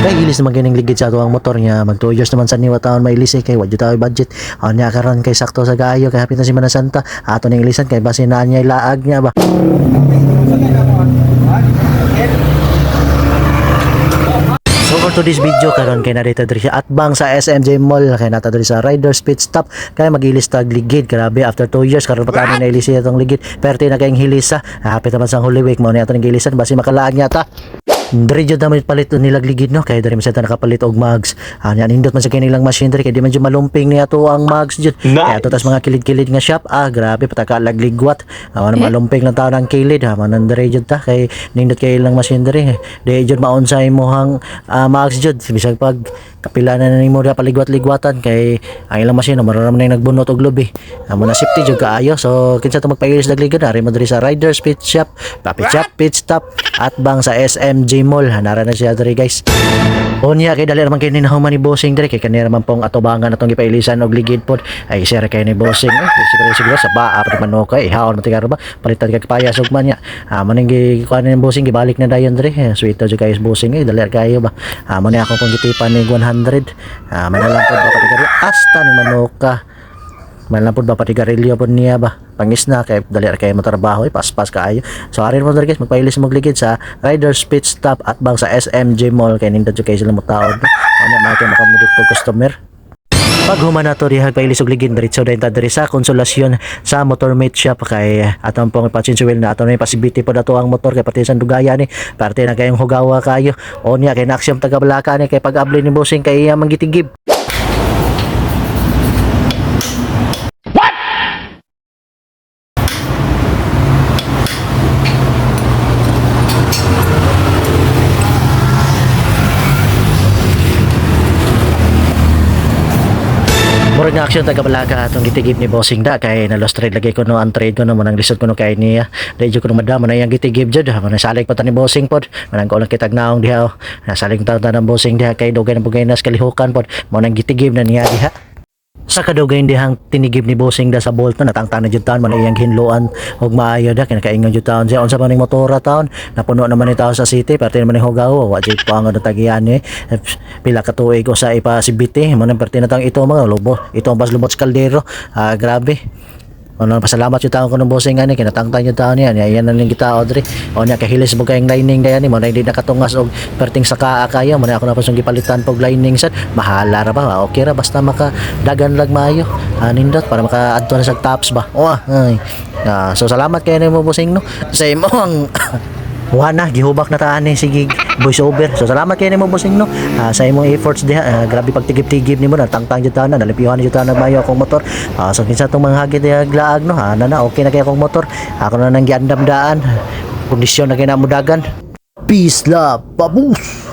Kay ilis naman kining ligid sa tuwang motor niya. Mag 2 years naman sa niwa taon may ilis kay wadyo tayo budget. Aw niya karon kay sakto sa gayo kay hapit na si Mana Santa. Ato ning ilisan kay basin na niya ilaag niya ba. So for today's video karon kay narito diri siya atbang sa SMJ Mall kay nata diri sa Riders Pit Stop kay magilis tag ligid. Grabe after 2 years karon pa kami na ilis itong ligid. Perti na kayong hilisa. Hapit naman sa Holy Week mo ni ato ning gilisan basi makalaag niya ta. Diri jud naman palit nilag ligid no kay diri man sa nakapalit og mags. Nya nindot man sa kinilang machine diri kay di man jud malumping ni ato ang mags jud. Kay ato tas mga kilid-kilid nga shop grabe pataka lagligwat. Awan malumping lang taon ang kilid manan diri jud ta kay nindot kay ilang machine diri. Di jud maon sa imong mags jud bisag pag kapila na nimo da paligwat-ligwatan kay ang ilang machine mararam na nagbunot og lubi. Amo na safety jud kaayo so kinsa to magpailis dagligid ari mo diri sa Riders Pit Shop, Pit Stop at bang sa SMJ Mall. Hanara na siya diri guys. Unya kay dali naman kay ninahuman ni bossing diri kay kanira man pong atubangan atong gipailisan og ligid pod ay share kay ni bossing siguro sa baa pa man okay ihaon mo tigaro ba palitan kay payas ug man nya maning gikuan ni bossing gibalik na dayon diri sweet jud kay bossing dali kayo ba mo ni ako pong gitipan ni 100 manalang pod ba patigarilyo hasta ni manoka manalang pod ba patigarilyo pod niya ba pangis na kay dali kay mo trabaho paspas kaayo so ari mo guys magpailis mo ligid sa Riders Pit Stop at bang sa SMJ Mall kay nindot kay sila mo taod ano man kay makamudit po customer. Pag human na to dihag pailis og ligid diretso dayon ta diri sa konsolasyon sa Motormate Shop kay atong pong ipachinsuwil na aton may pasibiti pod ato ang motor kay pati sa dugaya ni parte na kayong hugawa kayo o niya kay naksiyam taga Balaka ni kay pag-abli ni bossing kay iya manggitigib. Murag na aksyon taga Balaka atong gitigib ni bossing da kay na lost trade lagi ko no ang trade ko no manang lisod ko no kay niya dahil ko no madama na yang gitigib jud man salig pa ta ni bossing pod manang ko lang kitag naong diha nasalig ta ng bossing diha kay dugay na bugay nas kalihukan pod mo nang gitigib na niya diha. Sa kadugay dihang tinigib ni bossing da sa bolt na natangtan na jud taon man iyang hinloan og maayo da kay nakaingon jud taon siya unsa man ning motora taon napuno naman ni taon sa city parte naman ni hugaw wa jud pa ang tagian ni pila ka tuig ko sa ipasibiti mo nang parte na taong ito mga lobo ito ang bas lubot sa kaldero grabe. Ano pasalamat yung tao ko ng bossing ani kinatangtan yung tao niya yan na ning gitao diri o niya kahilis mo kayong lining dayan ni mo na hindi nakatungas og perting saka kaya mo na ako na pasong gipalitan pog lining sad mahala ra ba okay ra basta maka dagan lag maayo nindot para maka adto na sa tops ba ay so salamat kay nimo bossing no sa imo ang wana gihubak na taan ni sige voice over so salamat kay nimo bossing no sa imong efforts diha grabe pagtigib-tigib nimo na tangtang jud tanan nalipiyuhan jud tanan mayo akong motor so kinsa tong mga hagit diha glaag no na okay na kay akong motor ako na nang giandam-daan kondisyon na kay namudagan peace love babus.